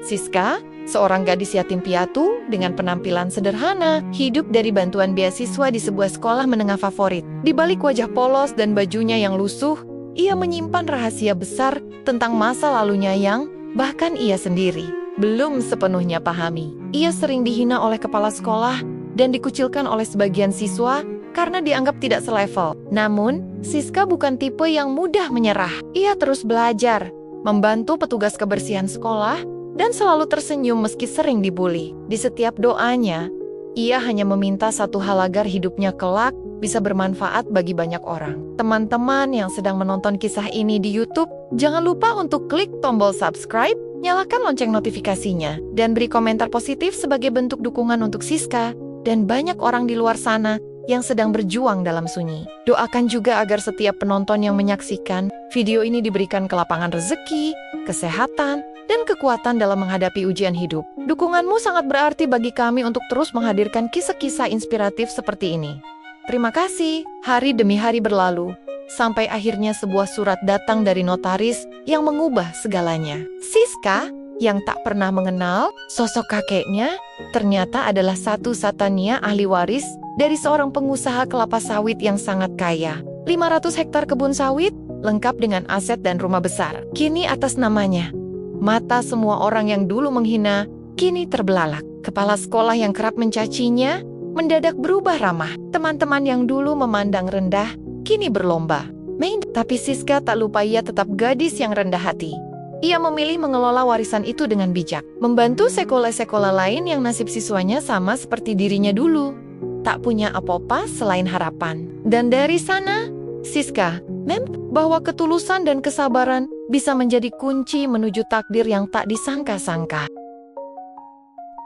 Siska, seorang gadis yatim piatu dengan penampilan sederhana, hidup dari bantuan beasiswa di sebuah sekolah menengah favorit. Di balik wajah polos dan bajunya yang lusuh, ia menyimpan rahasia besar tentang masa lalunya yang bahkan ia sendiri belum sepenuhnya pahami. Ia sering dihina oleh kepala sekolah dan dikucilkan oleh sebagian siswa karena dianggap tidak selevel. Namun, Siska bukan tipe yang mudah menyerah. Ia terus belajar, membantu petugas kebersihan sekolah, dan selalu tersenyum meski sering dibully. Di setiap doanya, ia hanya meminta satu hal agar hidupnya kelak bisa bermanfaat bagi banyak orang. Teman-teman yang sedang menonton kisah ini di YouTube, jangan lupa untuk klik tombol subscribe, nyalakan lonceng notifikasinya, dan beri komentar positif sebagai bentuk dukungan untuk Siska dan banyak orang di luar sana yang sedang berjuang dalam sunyi. Doakan juga agar setiap penonton yang menyaksikan video ini diberikan kelapangan rezeki, kesehatan, dan kekuatan dalam menghadapi ujian hidup. Dukunganmu sangat berarti bagi kami untuk terus menghadirkan kisah-kisah inspiratif seperti ini. Terima kasih. Hari demi hari berlalu, sampai akhirnya sebuah surat datang dari notaris yang mengubah segalanya. Siska, yang tak pernah mengenal sosok kakeknya, ternyata adalah satu-satunya ahli waris dari seorang pengusaha kelapa sawit yang sangat kaya. 500 hektar kebun sawit, lengkap dengan aset dan rumah besar, kini atas namanya. Mata semua orang yang dulu menghina, kini terbelalak. Kepala sekolah yang kerap mencacinya, mendadak berubah ramah. Teman-teman yang dulu memandang rendah, kini berlomba. Tapi Siska tak lupa ia tetap gadis yang rendah hati. Ia memilih mengelola warisan itu dengan bijak. Membantu sekolah-sekolah lain yang nasib siswanya sama seperti dirinya dulu. Tak punya apa-apa selain harapan. Dan dari sana, Siska bahwa ketulusan dan kesabaran bisa menjadi kunci menuju takdir yang tak disangka-sangka.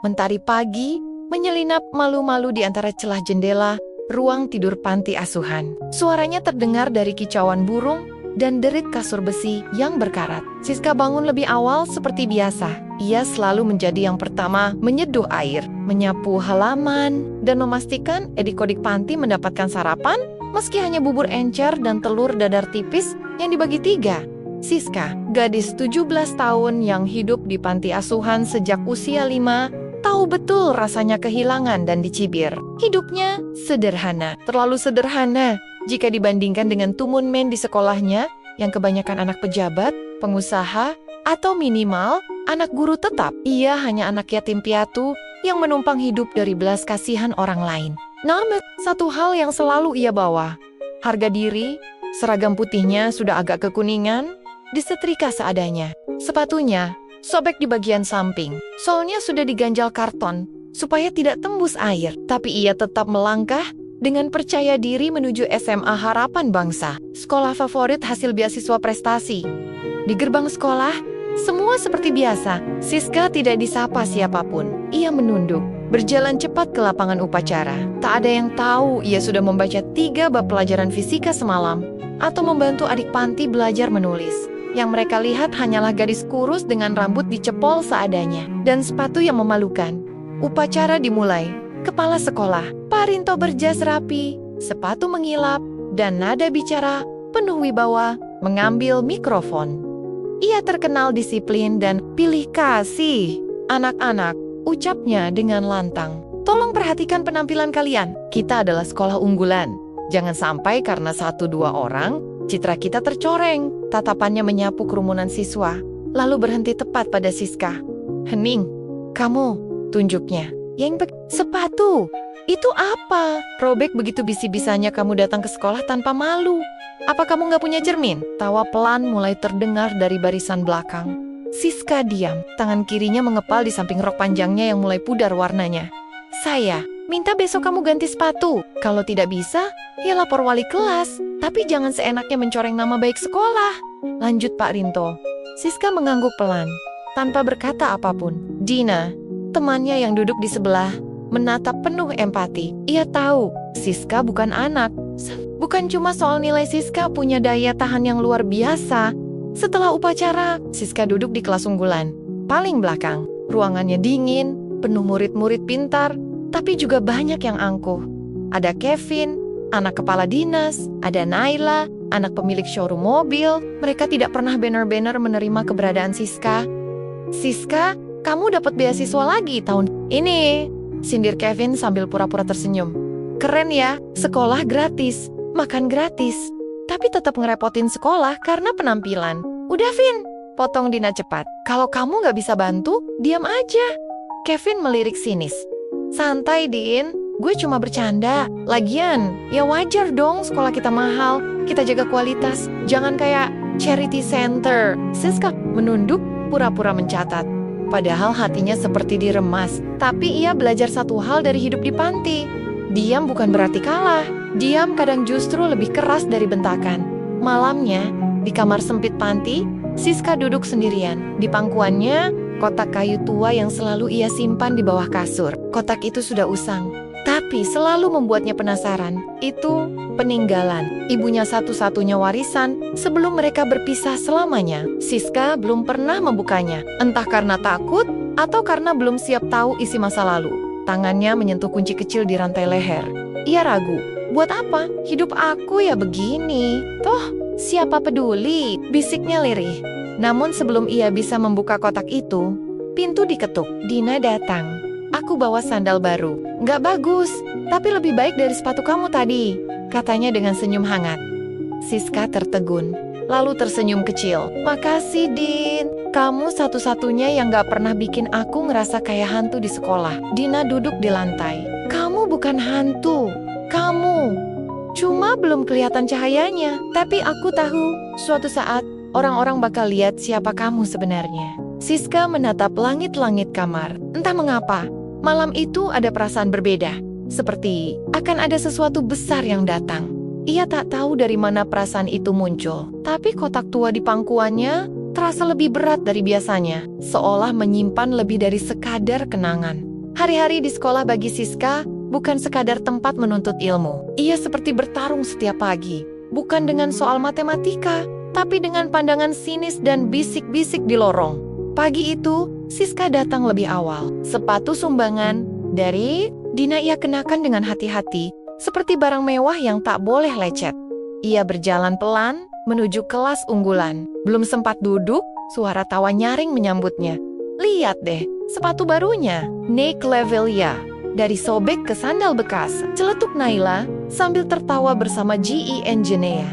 Mentari pagi menyelinap malu-malu di antara celah jendela ruang tidur panti asuhan. Suaranya terdengar dari kicauan burung dan derit kasur besi yang berkarat. Siska bangun lebih awal seperti biasa. Ia selalu menjadi yang pertama menyeduh air, menyapu halaman, dan memastikan adik-adik panti mendapatkan sarapan, meski hanya bubur encer dan telur dadar tipis yang dibagi 3. Siska, gadis 17 tahun yang hidup di panti asuhan sejak usia 5, tahu betul rasanya kehilangan dan dicibir. Hidupnya sederhana, terlalu sederhana jika dibandingkan dengan tumun men di sekolahnya yang kebanyakan anak pejabat, pengusaha, atau minimal anak guru tetap. Ia hanya anak yatim piatu yang menumpang hidup dari belas kasihan orang lain. Namun, satu hal yang selalu ia bawa, harga diri. Seragam putihnya sudah agak kekuningan, disetrika seadanya. Sepatunya sobek di bagian samping, solnya sudah diganjal karton supaya tidak tembus air. Tapi ia tetap melangkah dengan percaya diri menuju SMA Harapan Bangsa, sekolah favorit hasil beasiswa prestasi. Di gerbang sekolah, semua seperti biasa. Siska tidak disapa siapapun. Ia menunduk, berjalan cepat ke lapangan upacara. Tak ada yang tahu ia sudah membaca 3 bab pelajaran fisika semalam, atau membantu adik panti belajar menulis. Yang mereka lihat hanyalah gadis kurus dengan rambut dicepol seadanya, dan sepatu yang memalukan. Upacara dimulai. Kepala sekolah, Pak Rinto berjas rapi, sepatu mengilap, dan nada bicara penuh wibawa mengambil mikrofon. Ia terkenal disiplin dan pilih kasih. Anak-anak, ucapnya dengan lantang. Tolong perhatikan penampilan kalian. Kita adalah sekolah unggulan. Jangan sampai karena 1-2 orang, citra kita tercoreng. Tatapannya menyapu kerumunan siswa, lalu berhenti tepat pada Siska. Hening, kamu, tunjuknya. Sepatu, itu apa? Robek begitu bisi-bisanya kamu datang ke sekolah tanpa malu. Apa kamu gak punya cermin? Tawa pelan mulai terdengar dari barisan belakang. Siska diam, tangan kirinya mengepal di samping rok panjangnya yang mulai pudar warnanya. Saya minta besok kamu ganti sepatu. Kalau tidak bisa, ya lapor wali kelas. Tapi jangan seenaknya mencoreng nama baik sekolah. Lanjut Pak Rinto. Siska mengangguk pelan, tanpa berkata apapun. Dina, temannya yang duduk di sebelah, menatap penuh empati. Ia tahu, Siska bukan anak. Bukan cuma soal nilai, Siska punya daya tahan yang luar biasa. Setelah upacara, Siska duduk di kelas unggulan, paling belakang. Ruangannya dingin, penuh murid-murid pintar, tapi juga banyak yang angkuh. Ada Kevin, anak kepala dinas, ada Naila, anak pemilik showroom mobil. Mereka tidak pernah banner-banner menerima keberadaan Siska. Siska kamu dapat beasiswa lagi tahun ini, sindir Kevin sambil pura-pura tersenyum. Keren ya, sekolah gratis, makan gratis, tapi tetap ngerepotin sekolah karena penampilan. Udah, Vin, potong Dina cepat. Kalau kamu nggak bisa bantu, diam aja. Kevin melirik sinis. Santai, Din, gue cuma bercanda. Lagian, ya wajar dong sekolah kita mahal, kita jaga kualitas, jangan kayak charity center. Siska menunduk, pura-pura mencatat. Padahal hatinya seperti diremas, tapi ia belajar satu hal dari hidup di panti. Diam bukan berarti kalah, diam kadang justru lebih keras dari bentakan. Malamnya, di kamar sempit panti, Siska duduk sendirian. Di pangkuannya, kotak kayu tua yang selalu ia simpan di bawah kasur. Kotak itu sudah usang, tapi selalu membuatnya penasaran. Itu peninggalan ibunya, satu-satunya warisan sebelum mereka berpisah selamanya. Siska belum pernah membukanya, entah karena takut atau karena belum siap tahu isi masa lalu. Tangannya menyentuh kunci kecil di rantai leher. Ia ragu, buat apa? Hidup aku ya begini. Toh, siapa peduli? Bisiknya lirih. Namun sebelum ia bisa membuka kotak itu, pintu diketuk. Dina datang. Aku bawa sandal baru. Nggak bagus, tapi lebih baik dari sepatu kamu tadi, katanya dengan senyum hangat. Siska tertegun, lalu tersenyum kecil. Makasih, Din. Kamu satu-satunya yang nggak pernah bikin aku ngerasa kayak hantu di sekolah. Dina duduk di lantai. Kamu bukan hantu. Kamu cuma belum kelihatan cahayanya. Tapi aku tahu, suatu saat orang-orang bakal lihat siapa kamu sebenarnya. Siska menatap langit-langit kamar. Entah mengapa, malam itu ada perasaan berbeda. Seperti akan ada sesuatu besar yang datang. Ia tak tahu dari mana perasaan itu muncul. Tapi kotak tua di pangkuannya terasa lebih berat dari biasanya. Seolah menyimpan lebih dari sekadar kenangan. Hari-hari di sekolah bagi Siska bukan sekadar tempat menuntut ilmu. Ia seperti bertarung setiap pagi. Bukan dengan soal matematika, tapi dengan pandangan sinis dan bisik-bisik di lorong. Pagi itu, Siska datang lebih awal. Sepatu sumbangan dari Dina ia kenakan dengan hati-hati, seperti barang mewah yang tak boleh lecet. Ia berjalan pelan menuju kelas unggulan. Belum sempat duduk, suara tawa nyaring menyambutnya. Lihat deh, sepatu barunya, naik level ya. Dari sobek ke sandal bekas, celetuk Naila sambil tertawa bersama G.E. Engineer.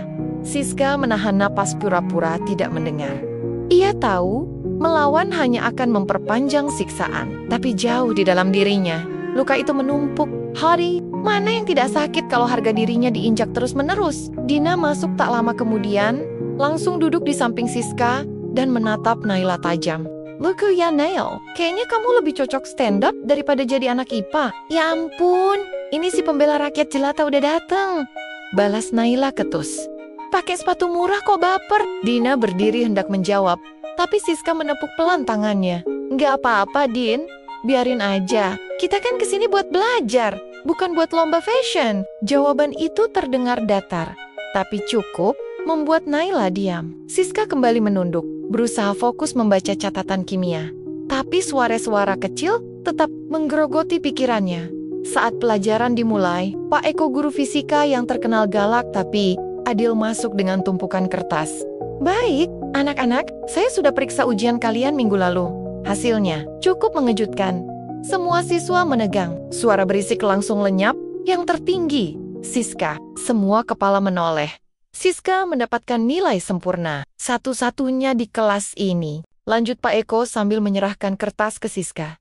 Siska menahan napas pura-pura tidak mendengar. Ia tahu melawan hanya akan memperpanjang siksaan, tapi jauh di dalam dirinya, luka itu menumpuk. Hari mana yang tidak sakit kalau harga dirinya diinjak terus-menerus? Dina masuk tak lama kemudian, langsung duduk di samping Siska dan menatap Naila tajam. Lucu ya, Nail. Kayaknya kamu lebih cocok stand up daripada jadi anak IPA. Ya ampun, ini si pembela rakyat jelata udah dateng, balas Naila ketus. Pakai sepatu murah kok baper. Dina berdiri hendak menjawab, tapi Siska menepuk pelan tangannya. Nggak apa-apa, Din. Biarin aja. Kita kan kesini buat belajar, bukan buat lomba fashion. Jawaban itu terdengar datar, tapi cukup membuat Naila diam. Siska kembali menunduk, berusaha fokus membaca catatan kimia. Tapi suara-suara kecil tetap menggerogoti pikirannya. Saat pelajaran dimulai, Pak Eko guru fisika yang terkenal galak tapi adil masuk dengan tumpukan kertas. Baik, anak-anak, saya sudah periksa ujian kalian minggu lalu. Hasilnya cukup mengejutkan. Semua siswa menegang. Suara berisik langsung lenyap. Yang tertinggi, Siska. Semua kepala menoleh. Siska mendapatkan nilai sempurna, satu-satunya di kelas ini. Lanjut Pak Eko sambil menyerahkan kertas ke Siska.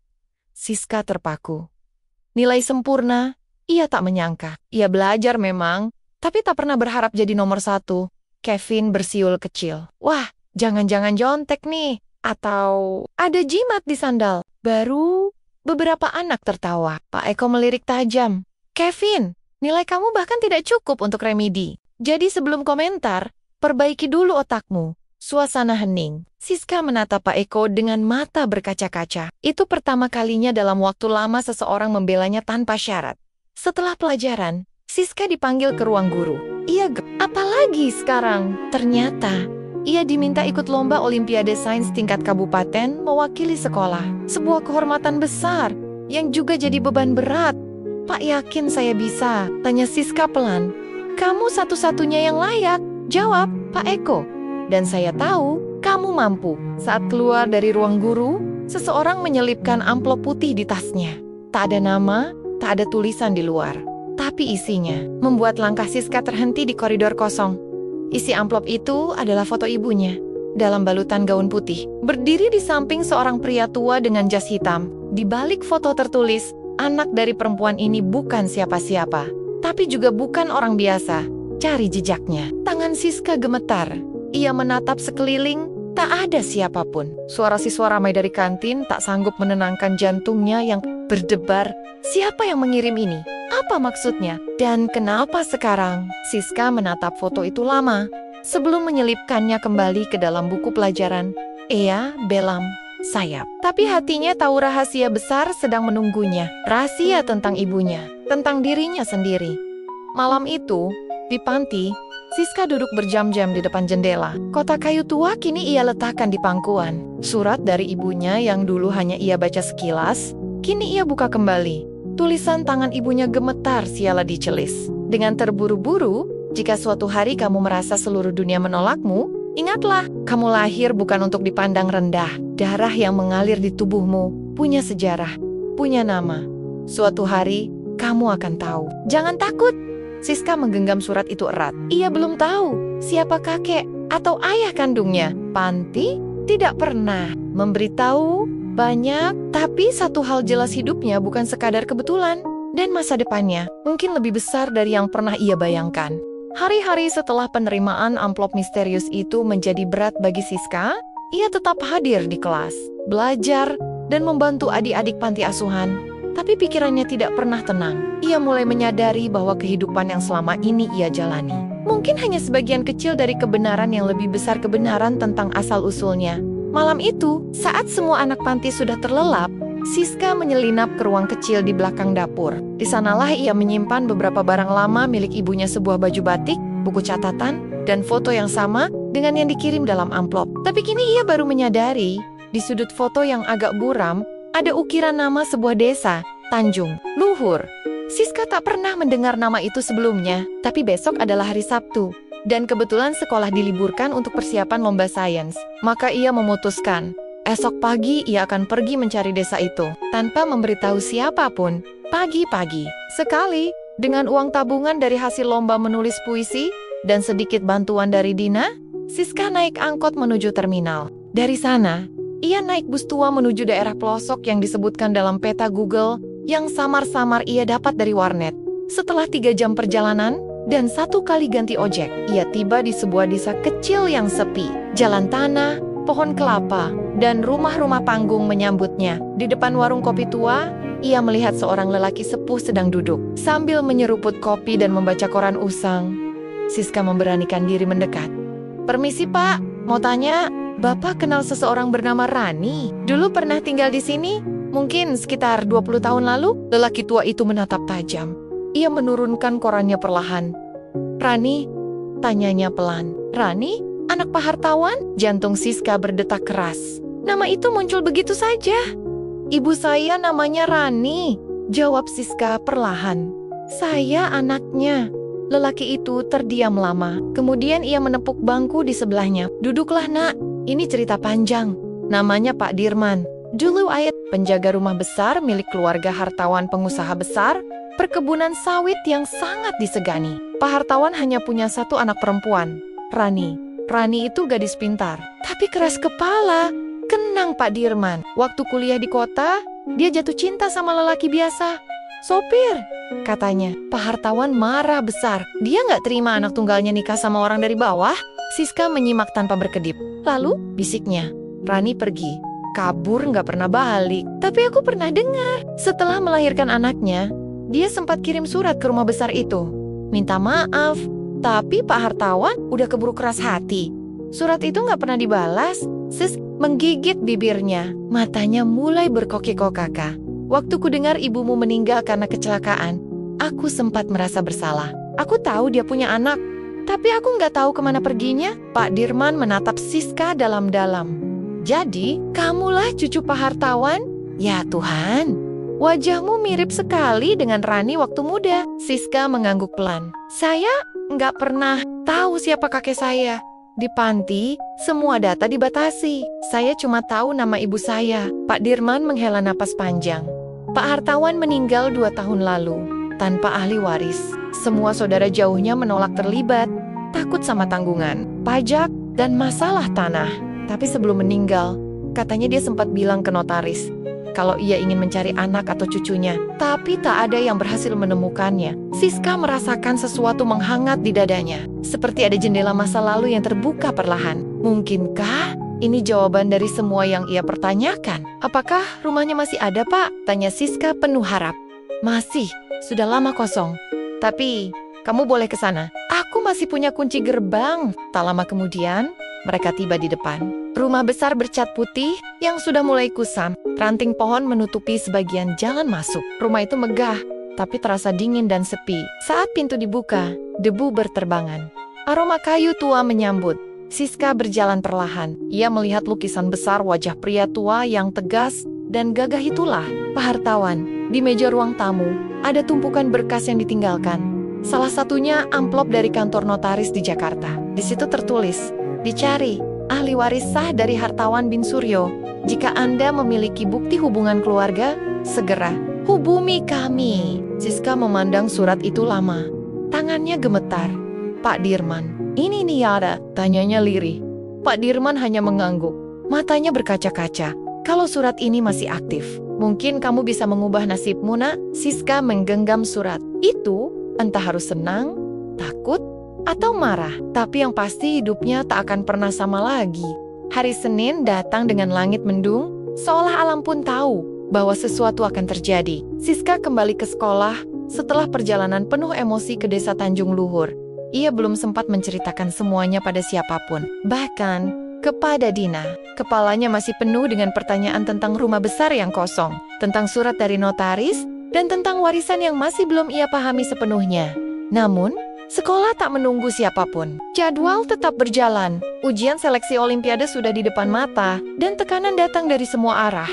Siska terpaku. Nilai sempurna, ia tak menyangka. Ia belajar memang, tapi tak pernah berharap jadi nomor 1. Kevin bersiul kecil. Wah, jangan-jangan jontek nih. Atau ada jimat di sandal. Baru beberapa anak tertawa. Pak Eko melirik tajam. Kevin, nilai kamu bahkan tidak cukup untuk remedi. Jadi sebelum komentar, perbaiki dulu otakmu. Suasana hening. Siska menatap Pak Eko dengan mata berkaca-kaca. Itu pertama kalinya dalam waktu lama seseorang membelanya tanpa syarat. Setelah pelajaran, Siska dipanggil ke ruang guru. Ia apalagi sekarang? Ternyata ia diminta ikut lomba Olimpiade Sains tingkat kabupaten mewakili sekolah. Sebuah kehormatan besar yang juga jadi beban berat. Pak yakin saya bisa? Tanya Siska pelan. Kamu satu-satunya yang layak. Jawab Pak Eko. Dan saya tahu kamu mampu. Saat keluar dari ruang guru, Seseorang menyelipkan amplop putih di tasnya. Tak ada nama, tak ada tulisan di luar. Tapi isinya membuat langkah Siska terhenti di koridor kosong. Isi amplop itu adalah foto ibunya. Dalam balutan gaun putih, berdiri di samping seorang pria tua dengan jas hitam. Di balik foto tertulis, anak dari perempuan ini bukan siapa-siapa, tapi juga bukan orang biasa. Cari jejaknya. Tangan Siska gemetar. Ia menatap sekeliling, tak ada siapapun. Suara siswa ramai dari kantin tak sanggup menenangkan jantungnya yang berdebar. Siapa yang mengirim ini? Apa maksudnya? Dan kenapa sekarang? Siska menatap foto itu lama, sebelum menyelipkannya kembali ke dalam buku pelajaran. Ea Belam Sayap. Tapi hatinya tahu rahasia besar sedang menunggunya. Rahasia tentang ibunya, tentang dirinya sendiri. Malam itu, di panti, Siska duduk berjam-jam di depan jendela. Kotak kayu tua kini ia letakkan di pangkuan. Surat dari ibunya yang dulu hanya ia baca sekilas, kini ia buka kembali. Tulisan tangan ibunya gemetar siala dicelis. Dengan terburu-buru, jika suatu hari kamu merasa seluruh dunia menolakmu, ingatlah, kamu lahir bukan untuk dipandang rendah. Darah yang mengalir di tubuhmu punya sejarah, punya nama. Suatu hari, kamu akan tahu. Jangan takut. Siska menggenggam surat itu erat. Ia belum tahu siapa kakek atau ayah kandungnya. Panti tidak pernah memberitahu banyak, tapi satu hal jelas, hidupnya bukan sekadar kebetulan. Dan masa depannya mungkin lebih besar dari yang pernah ia bayangkan. Hari-hari setelah penerimaan amplop misterius itu menjadi berat bagi Siska, ia tetap hadir di kelas, belajar, dan membantu adik-adik panti asuhan. Tapi pikirannya tidak pernah tenang. Ia mulai menyadari bahwa kehidupan yang selama ini ia jalani mungkin hanya sebagian kecil dari kebenaran yang lebih besar, kebenaran tentang asal-usulnya. Malam itu, saat semua anak panti sudah terlelap, Siska menyelinap ke ruang kecil di belakang dapur. Di sanalah ia menyimpan beberapa barang lama milik ibunya, sebuah baju batik, buku catatan, dan foto yang sama dengan yang dikirim dalam amplop. Tapi kini ia baru menyadari, di sudut foto yang agak buram, ada ukiran nama sebuah desa, Tanjung Luhur. Siska tak pernah mendengar nama itu sebelumnya, tapi besok adalah hari Sabtu, dan kebetulan sekolah diliburkan untuk persiapan lomba sains. Maka ia memutuskan, esok pagi ia akan pergi mencari desa itu, tanpa memberitahu siapapun. Pagi-pagi, sekali, dengan uang tabungan dari hasil lomba menulis puisi, dan sedikit bantuan dari Dina, Siska naik angkot menuju terminal. Dari sana, ia naik bus tua menuju daerah pelosok yang disebutkan dalam peta Google yang samar-samar ia dapat dari warnet. Setelah 3 jam perjalanan dan 1 kali ganti ojek, ia tiba di sebuah desa kecil yang sepi. Jalan tanah, pohon kelapa, dan rumah-rumah panggung menyambutnya. Di depan warung kopi tua, ia melihat seorang lelaki sepuh sedang duduk. Sambil menyeruput kopi dan membaca koran usang, Siska memberanikan diri mendekat. "Permisi Pak, mau tanya, Bapak kenal seseorang bernama Rani? Dulu pernah tinggal di sini? Mungkin sekitar 20 tahun lalu?" Lelaki tua itu menatap tajam. Ia menurunkan korannya perlahan. "Rani?" tanyanya pelan. "Rani? Anak Pak Hartawan?" Jantung Siska berdetak keras. Nama itu muncul begitu saja. "Ibu saya namanya Rani," jawab Siska perlahan. "Saya anaknya." Lelaki itu terdiam lama. Kemudian ia menepuk bangku di sebelahnya. "Duduklah nak, ini cerita panjang. Namanya Pak Dirman. Dulu ayat penjaga rumah besar milik keluarga hartawan pengusaha besar, perkebunan sawit yang sangat disegani. Pak Hartawan hanya punya 1 anak perempuan, Rani. Rani itu gadis pintar, tapi keras kepala. Kenang Pak Dirman. Waktu kuliah di kota, dia jatuh cinta sama lelaki biasa, sopir, katanya. Pak Hartawan marah besar. Dia nggak terima anak tunggalnya nikah sama orang dari bawah. Siska menyimak tanpa berkedip. Lalu, bisiknya, Rani pergi. Kabur nggak pernah balik. Tapi aku pernah dengar, setelah melahirkan anaknya, dia sempat kirim surat ke rumah besar itu. Minta maaf, tapi Pak Hartawan udah keburu keras hati. Surat itu nggak pernah dibalas. Sis menggigit bibirnya. Matanya mulai berkokik-kokaka. "Waktu ku dengar ibumu meninggal karena kecelakaan, aku sempat merasa bersalah. Aku tahu dia punya anak, tapi aku nggak tahu kemana perginya." Pak Dirman menatap Siska dalam-dalam. "Jadi, kamulah cucu Pak Hartawan?" "Ya Tuhan, wajahmu mirip sekali dengan Rani waktu muda." Siska mengangguk pelan. "Saya nggak pernah tahu siapa kakek saya. Di panti, semua data dibatasi. Saya cuma tahu nama ibu saya. Pak Dirman menghela napas panjang. Pak hartawan meninggal 2 tahun lalu, tanpa ahli waris. Semua saudara jauhnya menolak terlibat, takut sama tanggungan, pajak, dan masalah tanah. Tapi sebelum meninggal, katanya dia sempat bilang ke notaris, kalau ia ingin mencari anak atau cucunya, tapi tak ada yang berhasil menemukannya. Siska merasakan sesuatu menghangat di dadanya, seperti ada jendela masa lalu yang terbuka perlahan. Mungkinkah ini jawaban dari semua yang ia pertanyakan? Apakah rumahnya masih ada, Pak? Tanya Siska penuh harap. Masih, sudah lama kosong. Tapi, kamu boleh ke sana. Aku masih punya kunci gerbang. Tak lama kemudian, mereka tiba di depan. Rumah besar bercat putih yang sudah mulai kusam. Ranting pohon menutupi sebagian jalan masuk. Rumah itu megah, tapi terasa dingin dan sepi. Saat pintu dibuka, debu berterbangan. Aroma kayu tua menyambut. Siska berjalan perlahan. Ia melihat lukisan besar wajah pria tua yang tegas dan gagah itulah Pak Hartawan. Di meja ruang tamu, ada tumpukan berkas yang ditinggalkan. Salah satunya amplop dari kantor notaris di Jakarta. Di situ tertulis, dicari ahli waris sah dari Hartawan bin Suryo. Jika Anda memiliki bukti hubungan keluarga, segera hubungi kami. Siska memandang surat itu lama. Tangannya gemetar. Pak Dirman, ini Niara, tanyanya lirih. Pak Dirman hanya mengangguk. Matanya berkaca-kaca. Kalau surat ini masih aktif, mungkin kamu bisa mengubah nasibmu, nak. Siska menggenggam surat. Itu entah harus senang, takut, atau marah. Tapi yang pasti hidupnya tak akan pernah sama lagi. Hari Senin datang dengan langit mendung, seolah alam pun tahu bahwa sesuatu akan terjadi. Siska kembali ke sekolah setelah perjalanan penuh emosi ke desa Tanjung Luhur. Ia belum sempat menceritakan semuanya pada siapapun, bahkan kepada Dina. Kepalanya masih penuh dengan pertanyaan tentang rumah besar yang kosong, tentang surat dari notaris, dan tentang warisan yang masih belum ia pahami sepenuhnya. Namun, sekolah tak menunggu siapapun. Jadwal tetap berjalan. Ujian seleksi Olimpiade sudah di depan mata, dan tekanan datang dari semua arah.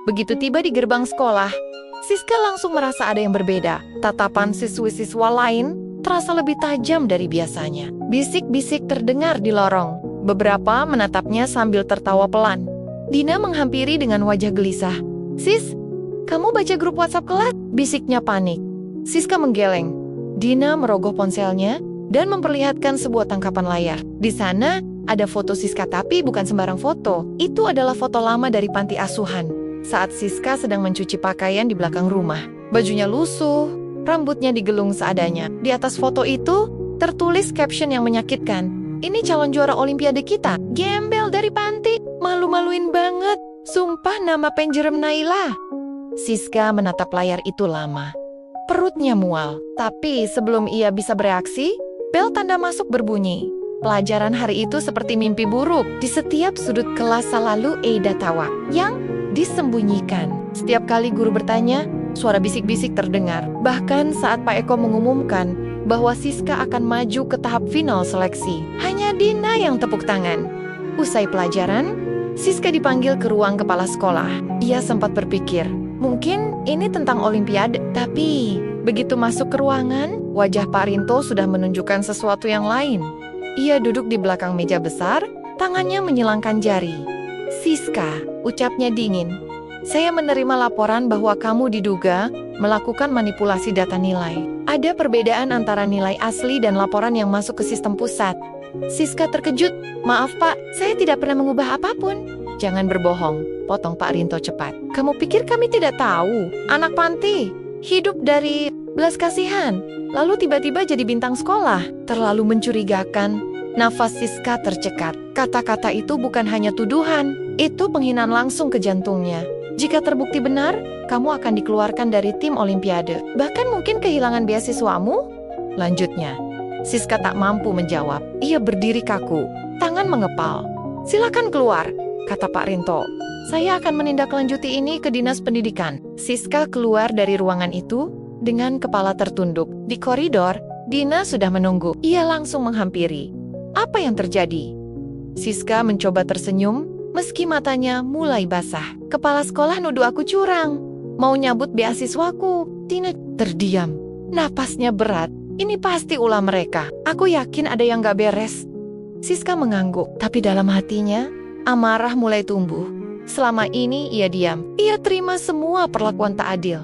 Begitu tiba di gerbang sekolah, Siska langsung merasa ada yang berbeda. Tatapan siswi-siswa lain terasa lebih tajam dari biasanya. Bisik-bisik terdengar di lorong. Beberapa menatapnya sambil tertawa pelan. Dina menghampiri dengan wajah gelisah. Sis, kamu baca grup WhatsApp kelas? Bisiknya panik. Siska menggeleng. Dina merogoh ponselnya dan memperlihatkan sebuah tangkapan layar. Di sana ada foto Siska, tapi bukan sembarang foto. Itu adalah foto lama dari panti asuhan. Saat Siska sedang mencuci pakaian di belakang rumah. Bajunya lusuh, rambutnya digelung seadanya. Di atas foto itu tertulis caption yang menyakitkan. Ini calon juara Olimpiade kita. Gembel dari panti. Malu-maluin banget. Sumpah nama penjerem Naila. Siska menatap layar itu lama. Perutnya mual. Tapi sebelum ia bisa bereaksi, bel tanda masuk berbunyi. Pelajaran hari itu seperti mimpi buruk. Di setiap sudut kelas selalu Eida tawa yang disembunyikan. Setiap kali guru bertanya, suara bisik-bisik terdengar. Bahkan saat Pak Eko mengumumkan bahwa Siska akan maju ke tahap final seleksi, hanya Dina yang tepuk tangan. Usai pelajaran, Siska dipanggil ke ruang kepala sekolah. Ia sempat berpikir, mungkin ini tentang Olimpiade. Tapi begitu masuk ke ruangan, wajah Pak Rinto sudah menunjukkan sesuatu yang lain. Ia duduk di belakang meja besar, tangannya menyilangkan jari. Siska, ucapnya dingin. Saya menerima laporan bahwa kamu diduga melakukan manipulasi data nilai. Ada perbedaan antara nilai asli dan laporan yang masuk ke sistem pusat. Siska terkejut. Maaf Pak, saya tidak pernah mengubah apapun. Jangan berbohong, potong Pak Rinto cepat. Kamu pikir kami tidak tahu? Anak panti, hidup dari belas kasihan, lalu tiba-tiba jadi bintang sekolah. Terlalu mencurigakan. Nafas Siska tercekat. Kata-kata itu bukan hanya tuduhan, itu penghinaan langsung ke jantungnya. Jika terbukti benar, kamu akan dikeluarkan dari tim Olimpiade. Bahkan mungkin kehilangan beasiswamu? Lanjutnya, Siska tak mampu menjawab. Ia berdiri kaku, tangan mengepal. Silakan keluar, kata Pak Rinto. Saya akan menindaklanjuti ini ke Dinas Pendidikan. Siska keluar dari ruangan itu dengan kepala tertunduk. Di koridor, Dina sudah menunggu. Ia langsung menghampiri. Apa yang terjadi? Siska mencoba tersenyum, meski matanya mulai basah. Kepala sekolah nuduh aku curang. Mau nyabut beasiswaku. Dina terdiam. Napasnya berat. Ini pasti ulah mereka. Aku yakin ada yang gak beres. Siska mengangguk, tapi dalam hatinya, amarah mulai tumbuh. Selama ini ia diam, ia terima semua perlakuan tak adil.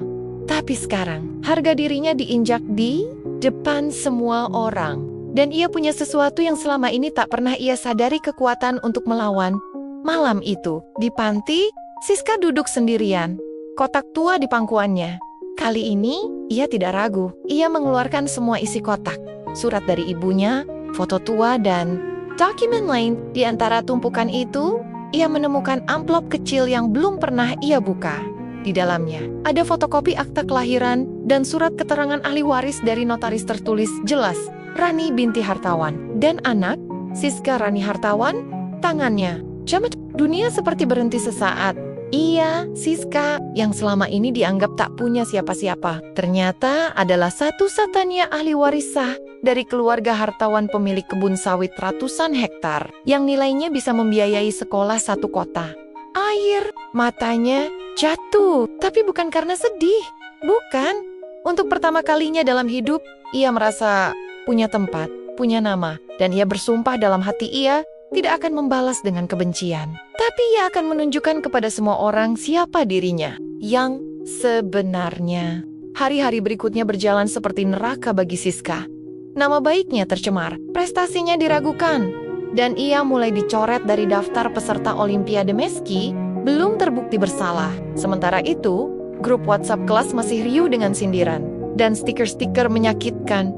Tapi sekarang, harga dirinya diinjak di depan semua orang. Dan ia punya sesuatu yang selama ini tak pernah ia sadari, kekuatan untuk melawan. Malam itu, di panti, Siska duduk sendirian, kotak tua di pangkuannya. Kali ini, ia tidak ragu. Ia mengeluarkan semua isi kotak. Surat dari ibunya, foto tua, dan dokumen lain. Di antara tumpukan itu, ia menemukan amplop kecil yang belum pernah ia buka. Di dalamnya, ada fotokopi akta kelahiran dan surat keterangan ahli waris dari notaris tertulis jelas, Rani binti Hartawan. Dan anak, Siska Rani Hartawan, tangannya. Jamat, dunia seperti berhenti sesaat. Ia, Siska, yang selama ini dianggap tak punya siapa-siapa, ternyata adalah satu-satunya ahli waris sah dari keluarga hartawan pemilik kebun sawit ratusan hektar, yang nilainya bisa membiayai sekolah satu kota. Air matanya jatuh, tapi bukan karena sedih. Bukan. Untuk pertama kalinya dalam hidup, ia merasa punya tempat, punya nama, dan ia bersumpah dalam hati ia tidak akan membalas dengan kebencian. Tapi ia akan menunjukkan kepada semua orang siapa dirinya yang sebenarnya. Hari-hari berikutnya berjalan seperti neraka bagi Siska. Nama baiknya tercemar, prestasinya diragukan, dan ia mulai dicoret dari daftar peserta Olimpiade meski belum terbukti bersalah. Sementara itu, grup WhatsApp kelas masih riuh dengan sindiran dan stiker-stiker menyakitkan.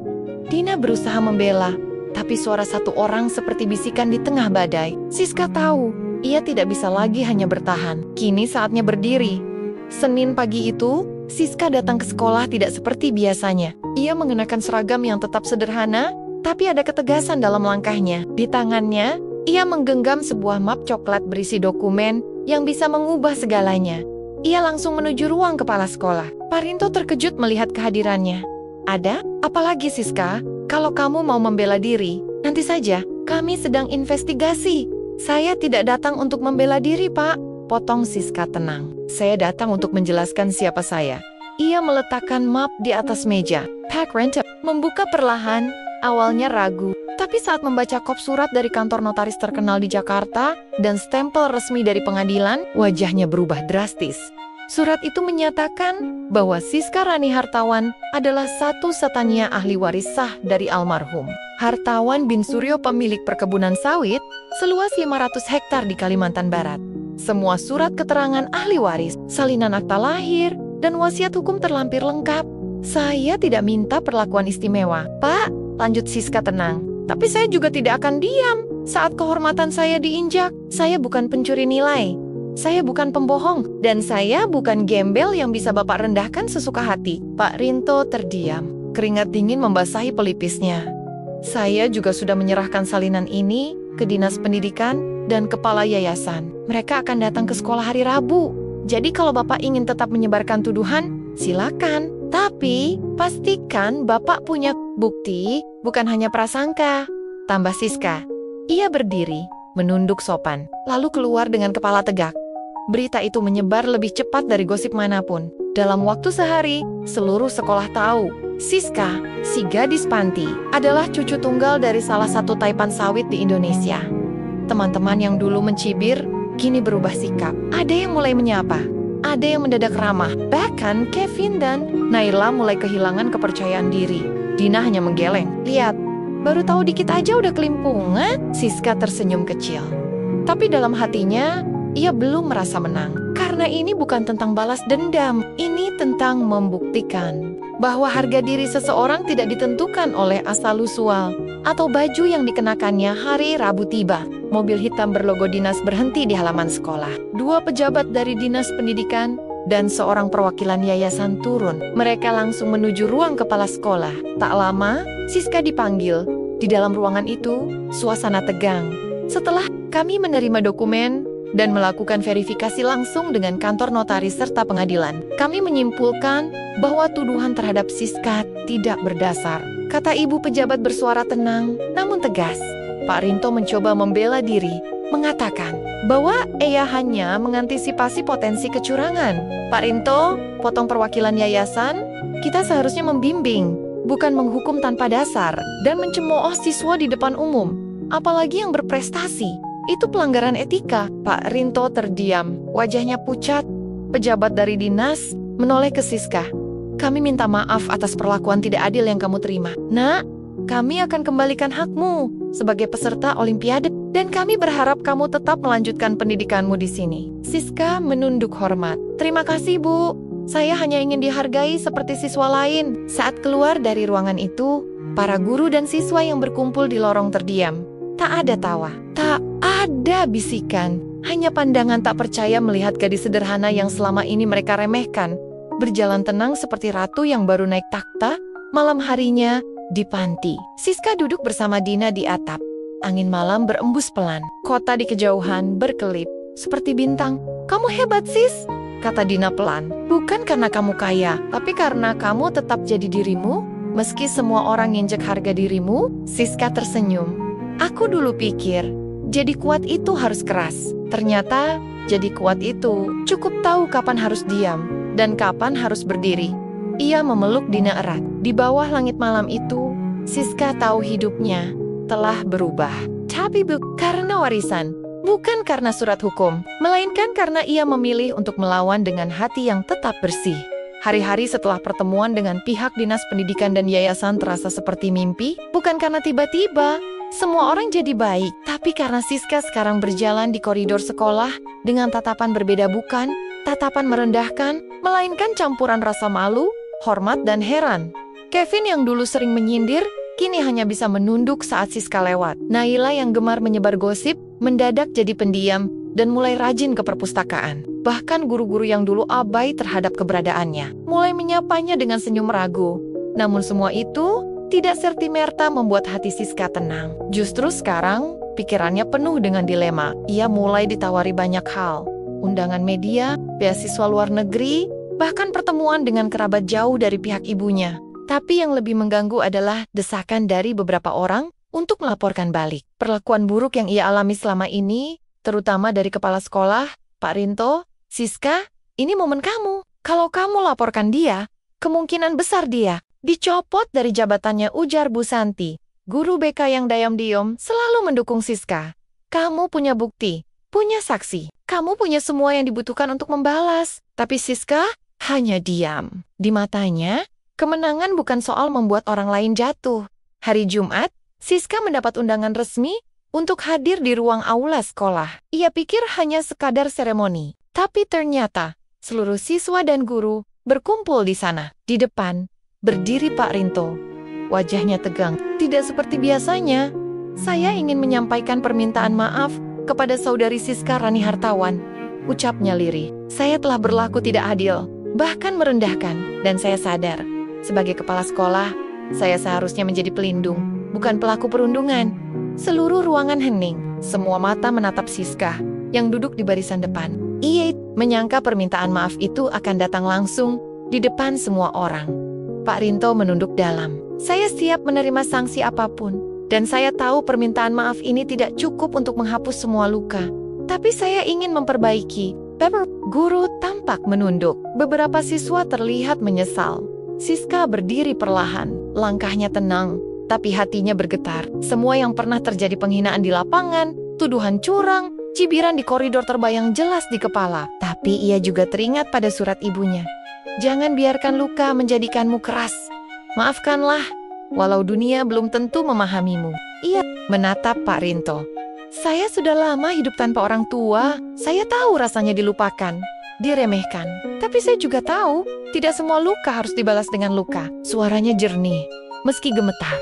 Dina berusaha membela, tapi suara satu orang seperti bisikan di tengah badai. Siska tahu, ia tidak bisa lagi hanya bertahan. Kini saatnya berdiri. Senin pagi itu, Siska datang ke sekolah tidak seperti biasanya. Ia mengenakan seragam yang tetap sederhana, tapi ada ketegasan dalam langkahnya. Di tangannya, ia menggenggam sebuah map coklat berisi dokumen yang bisa mengubah segalanya. Ia langsung menuju ruang kepala sekolah. Pak Rinto terkejut melihat kehadirannya. Ada? Apalagi Siska? Kalau kamu mau membela diri, nanti saja, kami sedang investigasi. Saya tidak datang untuk membela diri, Pak. Potong Siska tenang. Saya datang untuk menjelaskan siapa saya. Ia meletakkan map di atas meja. Pak Rinto membuka perlahan, awalnya ragu. Tapi saat membaca kop surat dari kantor notaris terkenal di Jakarta dan stempel resmi dari pengadilan, wajahnya berubah drastis. Surat itu menyatakan bahwa Siska Rani Hartawan adalah satu-satunya ahli waris sah dari almarhum Hartawan bin Suryo, pemilik perkebunan sawit seluas 500 hektar di Kalimantan Barat. Semua surat keterangan ahli waris, salinan akta lahir, dan wasiat hukum terlampir lengkap. Saya tidak minta perlakuan istimewa, Pak, lanjut Siska tenang. Tapi saya juga tidak akan diam saat kehormatan saya diinjak. Saya bukan pencuri nilai. Saya bukan pembohong, dan saya bukan gembel yang bisa Bapak rendahkan sesuka hati. Pak Rinto terdiam, keringat dingin membasahi pelipisnya. Saya juga sudah menyerahkan salinan ini ke Dinas Pendidikan dan Kepala Yayasan. Mereka akan datang ke sekolah hari Rabu. Jadi kalau Bapak ingin tetap menyebarkan tuduhan, silakan. Tapi pastikan Bapak punya bukti, bukan hanya prasangka. Tambah Siska. Ia berdiri, menunduk sopan, lalu keluar dengan kepala tegak. Berita itu menyebar lebih cepat dari gosip manapun. Dalam waktu sehari, seluruh sekolah tahu, Siska, si gadis panti, adalah cucu tunggal dari salah satu taipan sawit di Indonesia. Teman-teman yang dulu mencibir, kini berubah sikap. Ada yang mulai menyapa, ada yang mendadak ramah. Bahkan Kevin dan Naila mulai kehilangan kepercayaan diri. Dina hanya menggeleng. Lihat, baru tahu dikit aja udah kelimpungan. Siska tersenyum kecil. Tapi dalam hatinya, ia belum merasa menang. Karena ini bukan tentang balas dendam. Ini tentang membuktikan bahwa harga diri seseorang tidak ditentukan oleh asal-usul atau baju yang dikenakannya. Hari Rabu tiba. Mobil hitam berlogo dinas berhenti di halaman sekolah. 2 pejabat dari Dinas Pendidikan dan seorang perwakilan yayasan turun. Mereka langsung menuju ruang kepala sekolah. Tak lama, Siska dipanggil. Di dalam ruangan itu, suasana tegang. Setelah kami menerima dokumen dan melakukan verifikasi langsung dengan kantor notaris serta pengadilan, kami menyimpulkan bahwa tuduhan terhadap Siska tidak berdasar, kata ibu pejabat bersuara tenang namun tegas. Pak Rinto mencoba membela diri, mengatakan bahwa ia hanya mengantisipasi potensi kecurangan. Pak Rinto, potong perwakilan yayasan, kita seharusnya membimbing, bukan menghukum tanpa dasar dan mencemooh siswa di depan umum. apalagi yang berprestasi. Itu pelanggaran etika. Pak Rinto terdiam, wajahnya pucat. Pejabat dari dinas menoleh ke Siska. Kami minta maaf atas perlakuan tidak adil yang kamu terima. Nak, kami akan kembalikan hakmu sebagai peserta Olimpiade dan kami berharap kamu tetap melanjutkan pendidikanmu di sini. Siska menunduk hormat. Terima kasih, Bu. Saya hanya ingin dihargai seperti siswa lain. Saat keluar dari ruangan itu, para guru dan siswa yang berkumpul di lorong terdiam. Tak ada tawa, tak ada bisikan. Hanya pandangan tak percaya melihat gadis sederhana yang selama ini mereka remehkan berjalan tenang seperti ratu yang baru naik takhta malam harinya di panti. Siska duduk bersama Dina di atap. Angin malam berembus pelan. Kota di kejauhan berkelip seperti bintang. Kamu hebat, Sis, kata Dina pelan. Bukan karena kamu kaya, tapi karena kamu tetap jadi dirimu. Meski semua orang nginjek harga dirimu, Siska tersenyum. Aku dulu pikir, jadi kuat itu harus keras. Ternyata, jadi kuat itu cukup tahu kapan harus diam dan kapan harus berdiri. Ia memeluk Dina erat. Di bawah langit malam itu, Siska tahu hidupnya telah berubah. Tapi bukan karena warisan, bukan karena surat hukum, melainkan karena ia memilih untuk melawan dengan hati yang tetap bersih. Hari-hari setelah pertemuan dengan pihak Dinas Pendidikan dan Yayasan terasa seperti mimpi, bukan karena tiba-tiba semua orang jadi baik, tapi karena Siska sekarang berjalan di koridor sekolah dengan tatapan berbeda, bukan tatapan merendahkan, melainkan campuran rasa malu, hormat, dan heran. Kevin yang dulu sering menyindir, kini hanya bisa menunduk saat Siska lewat. Naila yang gemar menyebar gosip, mendadak jadi pendiam dan mulai rajin ke perpustakaan. Bahkan guru-guru yang dulu abai terhadap keberadaannya, mulai menyapanya dengan senyum ragu. Namun semua itu tidak serta-merta membuat hati Siska tenang. Justru sekarang, pikirannya penuh dengan dilema. Ia mulai ditawari banyak hal. Undangan media, beasiswa luar negeri, bahkan pertemuan dengan kerabat jauh dari pihak ibunya. Tapi yang lebih mengganggu adalah desakan dari beberapa orang untuk melaporkan balik perlakuan buruk yang ia alami selama ini, terutama dari kepala sekolah, Pak Rinto. Siska, ini momen kamu. Kalau kamu laporkan dia, kemungkinan besar dia dicopot dari jabatannya, ujar Bu Santi. Guru BK yang diam-diam selalu mendukung Siska. Kamu punya bukti, punya saksi. Kamu punya semua yang dibutuhkan untuk membalas. Tapi Siska hanya diam. Di matanya, kemenangan bukan soal membuat orang lain jatuh. Hari Jumat, Siska mendapat undangan resmi untuk hadir di ruang aula sekolah. Ia pikir hanya sekadar seremoni. Tapi ternyata, seluruh siswa dan guru berkumpul di sana. Di depan, berdiri Pak Rinto. Wajahnya tegang. Tidak seperti biasanya. Saya ingin menyampaikan permintaan maaf kepada saudari Siska Rani Hartawan. Ucapnya lirih. Saya telah berlaku tidak adil, bahkan merendahkan. Dan saya sadar, sebagai kepala sekolah, saya seharusnya menjadi pelindung, bukan pelaku perundungan. Seluruh ruangan hening. Semua mata menatap Siska yang duduk di barisan depan. Ia menyangka permintaan maaf itu akan datang langsung di depan semua orang. Pak Rinto menunduk dalam. Saya siap menerima sanksi apapun. Dan saya tahu permintaan maaf ini tidak cukup untuk menghapus semua luka. Tapi saya ingin memperbaiki. Guru tampak menunduk. Beberapa siswa terlihat menyesal. Siska berdiri perlahan. Langkahnya tenang, tapi hatinya bergetar. Semua yang pernah terjadi, penghinaan di lapangan, tuduhan curang, cibiran di koridor terbayang jelas di kepala. Tapi ia juga teringat pada surat ibunya. Jangan biarkan luka menjadikanmu keras. Maafkanlah, walau dunia belum tentu memahamimu. Ia menatap Pak Rinto. Saya sudah lama hidup tanpa orang tua. Saya tahu rasanya dilupakan, diremehkan. Tapi saya juga tahu, tidak semua luka harus dibalas dengan luka. Suaranya jernih, meski gemetar.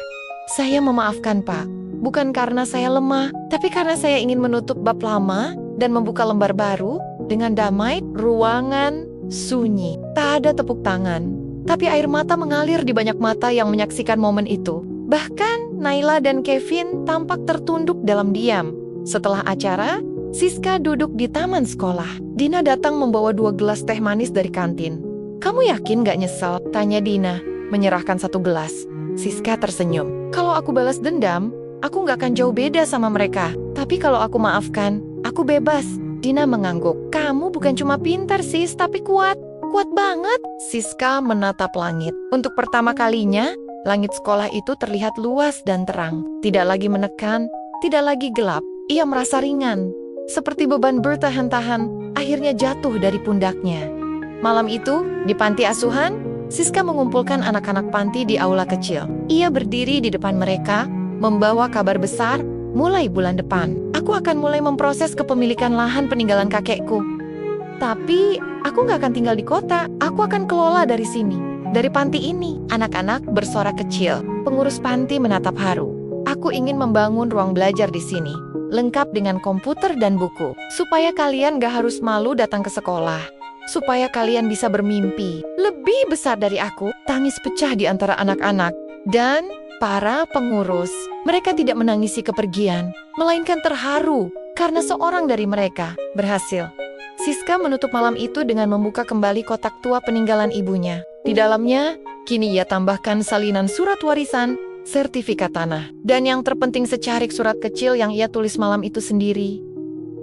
Saya memaafkan, Pak. Bukan karena saya lemah, tapi karena saya ingin menutup bab lama dan membuka lembar baru dengan damai. Ruangan sunyi. Tak ada tepuk tangan, tapi air mata mengalir di banyak mata yang menyaksikan momen itu. Bahkan Naila dan Kevin tampak tertunduk dalam diam. Setelah acara, Siska duduk di taman sekolah. Dina datang membawa 2 gelas teh manis dari kantin. Kamu yakin gak nyesel? Tanya Dina, menyerahkan 1 gelas. Siska tersenyum. Kalau aku balas dendam, aku gak akan jauh beda sama mereka. Tapi kalau aku maafkan, aku bebas. Dina mengangguk. Kamu bukan cuma pintar, Sis, tapi kuat. Kuat banget. Siska menatap langit. Untuk pertama kalinya, langit sekolah itu terlihat luas dan terang. Tidak lagi menekan, tidak lagi gelap. Ia merasa ringan, seperti beban bertahan-tahan akhirnya jatuh dari pundaknya. Malam itu, di panti asuhan, Siska mengumpulkan anak-anak panti di aula kecil. Ia berdiri di depan mereka, membawa kabar besar. Mulai bulan depan, aku akan mulai memproses kepemilikan lahan peninggalan kakekku. Tapi, aku nggak akan tinggal di kota. Aku akan kelola dari sini, dari panti ini. Anak-anak bersorak kecil. Pengurus panti menatap haru. Aku ingin membangun ruang belajar di sini, lengkap dengan komputer dan buku, supaya kalian gak harus malu datang ke sekolah. Supaya kalian bisa bermimpi lebih besar dari aku. Tangis pecah di antara anak-anak dan para pengurus. Mereka tidak menangisi kepergian, melainkan terharu karena seorang dari mereka berhasil. Siska menutup malam itu dengan membuka kembali kotak tua peninggalan ibunya. Di dalamnya, kini ia tambahkan salinan surat warisan, sertifikat tanah, dan yang terpenting secarik surat kecil yang ia tulis malam itu sendiri.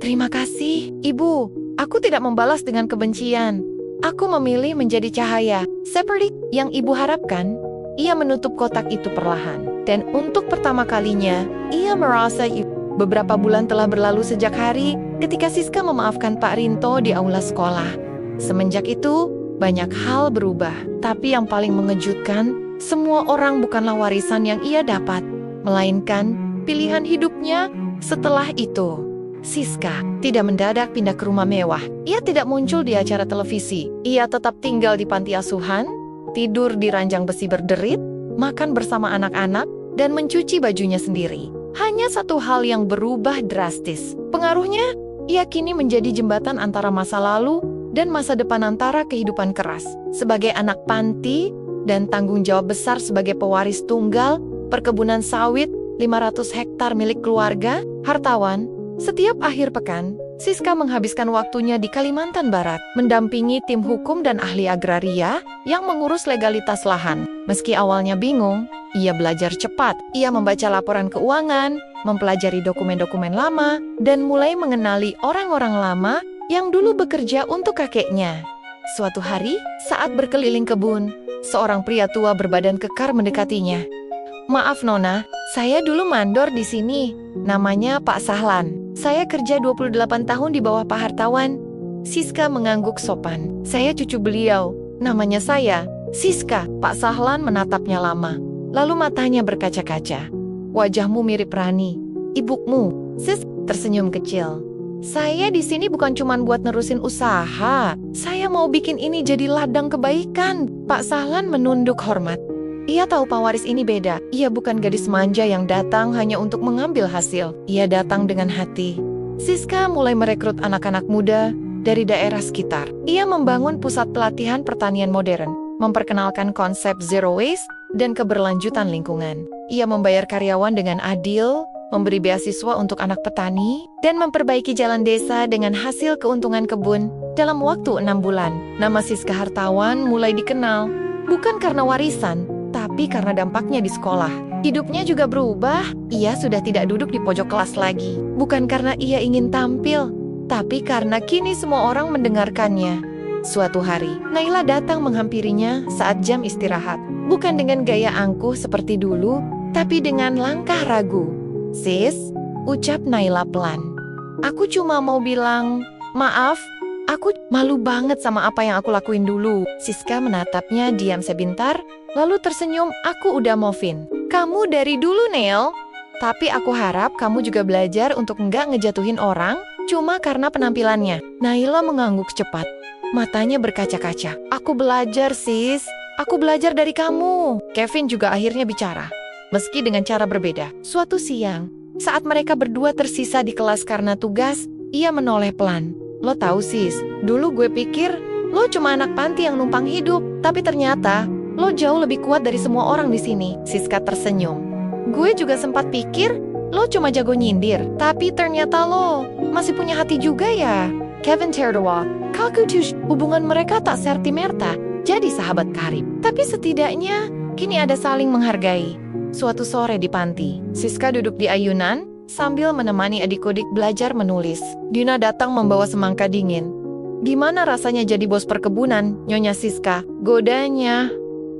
Terima kasih, Ibu. Aku tidak membalas dengan kebencian. Aku memilih menjadi cahaya, seperti yang Ibu harapkan. Ia menutup kotak itu perlahan, dan untuk pertama kalinya, ia merasa beberapa bulan telah berlalu sejak hari ketika Siska memaafkan Pak Rinto di aula sekolah. Semenjak itu, banyak hal berubah, tapi yang paling mengejutkan, semua orang bukanlah warisan yang ia dapat, melainkan pilihan hidupnya setelah itu. Siska tidak mendadak pindah ke rumah mewah. Ia tidak muncul di acara televisi. Ia tetap tinggal di panti asuhan, tidur di ranjang besi berderit, makan bersama anak-anak, dan mencuci bajunya sendiri. Hanya satu hal yang berubah drastis. Pengaruhnya, ia kini menjadi jembatan antara masa lalu dan masa depan antara kehidupan keras. Sebagai anak panti dan tanggung jawab besar sebagai pewaris tunggal, perkebunan sawit, 500 hektar milik keluarga, hartawan, setiap akhir pekan, Siska menghabiskan waktunya di Kalimantan Barat, mendampingi tim hukum dan ahli agraria yang mengurus legalitas lahan. Meski awalnya bingung, ia belajar cepat. Ia membaca laporan keuangan, mempelajari dokumen-dokumen lama, dan mulai mengenali orang-orang lama yang dulu bekerja untuk kakeknya. Suatu hari, saat berkeliling kebun, seorang pria tua berbadan kekar mendekatinya. Maaf Nona, saya dulu mandor di sini. Namanya Pak Sahlan. Saya kerja 28 tahun di bawah Pak Hartawan. Siska mengangguk sopan. Saya cucu beliau. Namanya saya, Siska. Pak Sahlan menatapnya lama. Lalu matanya berkaca-kaca. Wajahmu mirip Rani, ibumu. Sis tersenyum kecil. Saya di sini bukan cuma buat nerusin usaha. Saya mau bikin ini jadi ladang kebaikan. Pak Sahlan menunduk hormat. Ia tahu pewaris ini beda. Ia bukan gadis manja yang datang hanya untuk mengambil hasil. Ia datang dengan hati. Siska mulai merekrut anak-anak muda dari daerah sekitar. Ia membangun pusat pelatihan pertanian modern, memperkenalkan konsep zero waste dan keberlanjutan lingkungan. Ia membayar karyawan dengan adil, memberi beasiswa untuk anak petani, dan memperbaiki jalan desa dengan hasil keuntungan kebun dalam waktu 6 bulan. Nama Siska Hartawan mulai dikenal, bukan karena warisan, tapi karena dampaknya di sekolah. Hidupnya juga berubah. Ia sudah tidak duduk di pojok kelas lagi. Bukan karena ia ingin tampil, tapi karena kini semua orang mendengarkannya. Suatu hari, Naila datang menghampirinya saat jam istirahat. Bukan dengan gaya angkuh seperti dulu, tapi dengan langkah ragu. Sis, ucap Naila pelan. Aku cuma mau bilang, maaf, aku malu banget sama apa yang aku lakuin dulu. Siska menatapnya diam sebentar, lalu tersenyum. Aku udah maafin kamu dari dulu, Neil. Tapi aku harap kamu juga belajar untuk nggak ngejatuhin orang cuma karena penampilannya. Naila mengangguk cepat. Matanya berkaca-kaca. Aku belajar, sis. Aku belajar dari kamu. Kevin juga akhirnya bicara, meski dengan cara berbeda. Suatu siang, saat mereka berdua tersisa di kelas karena tugas, ia menoleh pelan. Lo tahu sis, dulu gue pikir lo cuma anak panti yang numpang hidup, tapi ternyata lo jauh lebih kuat dari semua orang di sini. Siska tersenyum. Gue juga sempat pikir lo cuma jago nyindir, tapi ternyata lo masih punya hati juga ya. Kevin tertawa. Kakutush, hubungan mereka tak serti-merta, jadi sahabat karib. Tapi setidaknya kini ada saling menghargai. Suatu sore di panti, Siska duduk di ayunan sambil menemani adik-adik belajar menulis. Dina datang membawa semangka dingin. Gimana rasanya jadi bos perkebunan, Nyonya Siska? Godanya.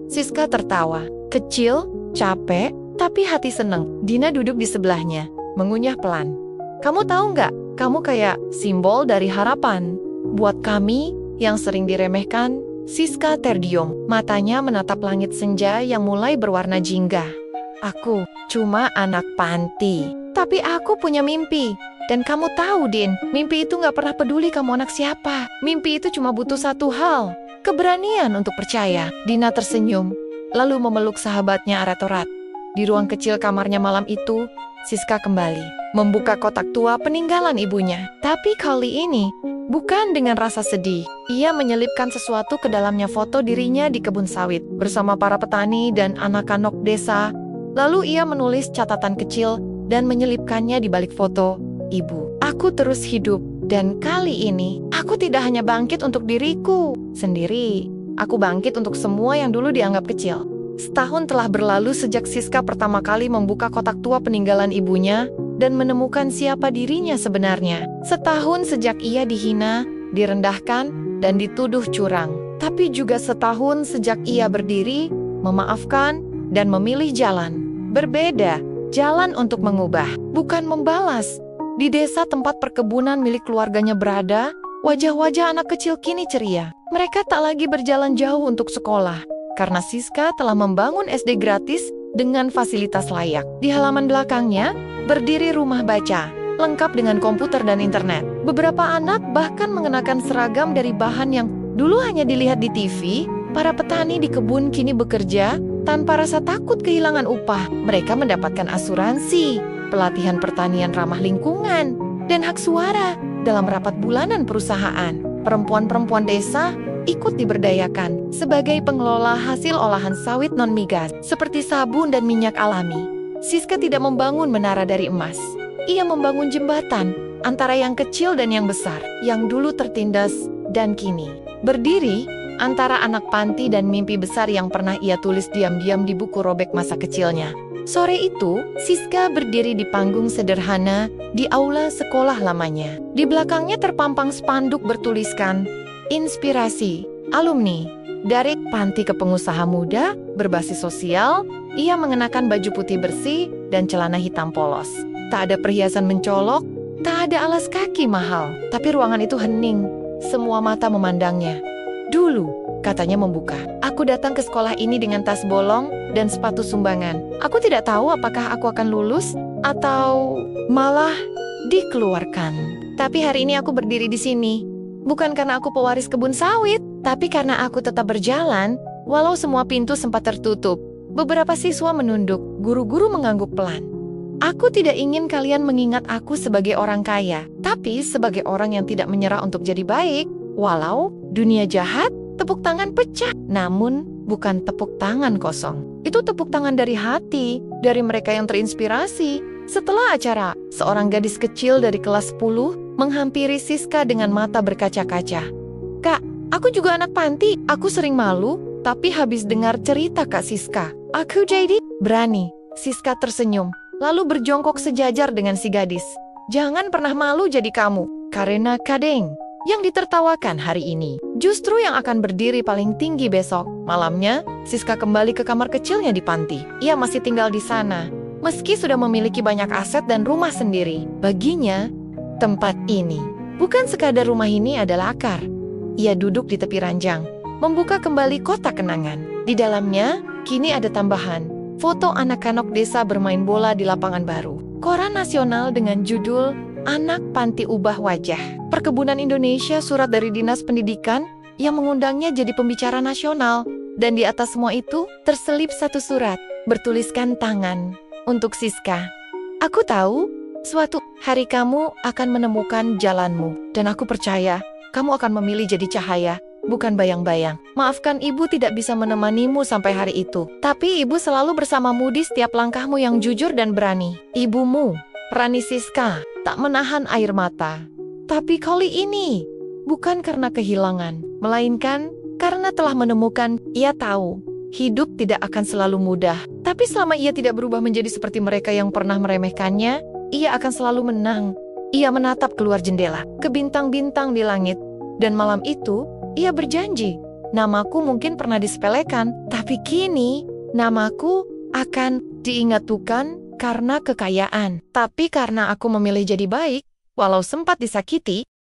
Siska tertawa. Kecil, capek, tapi hati seneng. Dina duduk di sebelahnya, mengunyah pelan. Kamu tahu nggak, kamu kayak simbol dari harapan. Buat kami yang sering diremehkan, Siska terdiam. Matanya menatap langit senja yang mulai berwarna jingga. Aku cuma anak panti, tapi aku punya mimpi. Dan kamu tahu, Din, mimpi itu nggak pernah peduli kamu anak siapa. Mimpi itu cuma butuh satu hal, keberanian untuk percaya. Dina tersenyum, lalu memeluk sahabatnya erat-erat. Di ruang kecil kamarnya malam itu, Siska kembali membuka kotak tua peninggalan ibunya. Tapi kali ini, bukan dengan rasa sedih. Ia menyelipkan sesuatu ke dalamnya, foto dirinya di kebun sawit bersama para petani dan anak-anak desa. Lalu ia menulis catatan kecil dan menyelipkannya di balik foto. Ibu, aku terus hidup. Dan kali ini, aku tidak hanya bangkit untuk diriku sendiri. Aku bangkit untuk semua yang dulu dianggap kecil. Setahun telah berlalu sejak Siska pertama kali membuka kotak tua peninggalan ibunya dan menemukan siapa dirinya sebenarnya. Setahun sejak ia dihina, direndahkan, dan dituduh curang. Tapi juga setahun sejak ia berdiri, memaafkan, dan memilih jalan. Berbeda, jalan untuk mengubah, bukan membalas. Di desa tempat perkebunan milik keluarganya berada, wajah-wajah anak kecil kini ceria. Mereka tak lagi berjalan jauh untuk sekolah, karena Siska telah membangun SD gratis dengan fasilitas layak. Di halaman belakangnya, berdiri rumah baca, lengkap dengan komputer dan internet. Beberapa anak bahkan mengenakan seragam dari bahan yang dulu hanya dilihat di TV. Para petani di kebun kini bekerja tanpa rasa takut kehilangan upah. Mereka mendapatkan asuransi, pelatihan pertanian ramah lingkungan, dan hak suara dalam rapat bulanan perusahaan. Perempuan-perempuan desa ikut diberdayakan sebagai pengelola hasil olahan sawit non-migas seperti sabun dan minyak alami. Siska tidak membangun menara dari emas. Ia membangun jembatan antara yang kecil dan yang besar, yang dulu tertindas dan kini berdiri, antara anak panti dan mimpi besar yang pernah ia tulis diam-diam di buku robek masa kecilnya. Sore itu, Siska berdiri di panggung sederhana di aula sekolah lamanya. Di belakangnya terpampang spanduk bertuliskan, "Inspirasi, alumni." Dari panti ke pengusaha muda, berbasis sosial, ia mengenakan baju putih bersih dan celana hitam polos. Tak ada perhiasan mencolok, tak ada alas kaki mahal. Tapi ruangan itu hening, semua mata memandangnya. "Dulu," katanya membuka, "aku datang ke sekolah ini dengan tas bolong dan sepatu sumbangan. Aku tidak tahu apakah aku akan lulus atau malah dikeluarkan. Tapi hari ini aku berdiri di sini. Bukan karena aku pewaris kebun sawit, tapi karena aku tetap berjalan walau semua pintu sempat tertutup." Beberapa siswa menunduk, guru-guru mengangguk pelan. "Aku tidak ingin kalian mengingat aku sebagai orang kaya, tapi sebagai orang yang tidak menyerah untuk jadi baik. Walau dunia jahat, tepuk tangan pecah, namun bukan tepuk tangan kosong. Itu tepuk tangan dari hati, dari mereka yang terinspirasi." Setelah acara, seorang gadis kecil dari kelas 10 menghampiri Siska dengan mata berkaca-kaca. "Kak, aku juga anak panti. Aku sering malu, tapi habis dengar cerita Kak Siska, aku jadi berani." Siska tersenyum, lalu berjongkok sejajar dengan si gadis. "Jangan pernah malu jadi kamu, karena Kadeng yang ditertawakan hari ini justru yang akan berdiri paling tinggi besok." Malamnya, Siska kembali ke kamar kecilnya di panti. Ia masih tinggal di sana, meski sudah memiliki banyak aset dan rumah sendiri. Baginya, tempat ini bukan sekadar rumah, ini adalah akar. Ia duduk di tepi ranjang, membuka kembali kotak kenangan. Di dalamnya, kini ada tambahan, foto anak-anak desa bermain bola di lapangan baru. Koran nasional dengan judul "Anak Panti Ubah Wajah." Perkebunan Indonesia, surat dari Dinas Pendidikan yang mengundangnya jadi pembicara nasional. Dan di atas semua itu terselip satu surat bertuliskan tangan, "Untuk Siska. Aku tahu suatu hari kamu akan menemukan jalanmu. Dan aku percaya kamu akan memilih jadi cahaya, bukan bayang-bayang. Maafkan ibu tidak bisa menemanimu sampai hari itu. Tapi ibu selalu bersamamu di setiap langkahmu yang jujur dan berani." Ibumu, Rani Siska, tak menahan air mata. Tapi kali ini, bukan karena kehilangan, melainkan karena telah menemukan. Ia tahu, hidup tidak akan selalu mudah. Tapi selama ia tidak berubah menjadi seperti mereka yang pernah meremehkannya, ia akan selalu menang. Ia menatap keluar jendela, ke bintang-bintang di langit. Dan malam itu, ia berjanji, namaku mungkin pernah disepelekan, tapi kini, namaku akan diingat Tuhan karena kekayaan. Tapi karena aku memilih jadi baik, walau sempat disakiti,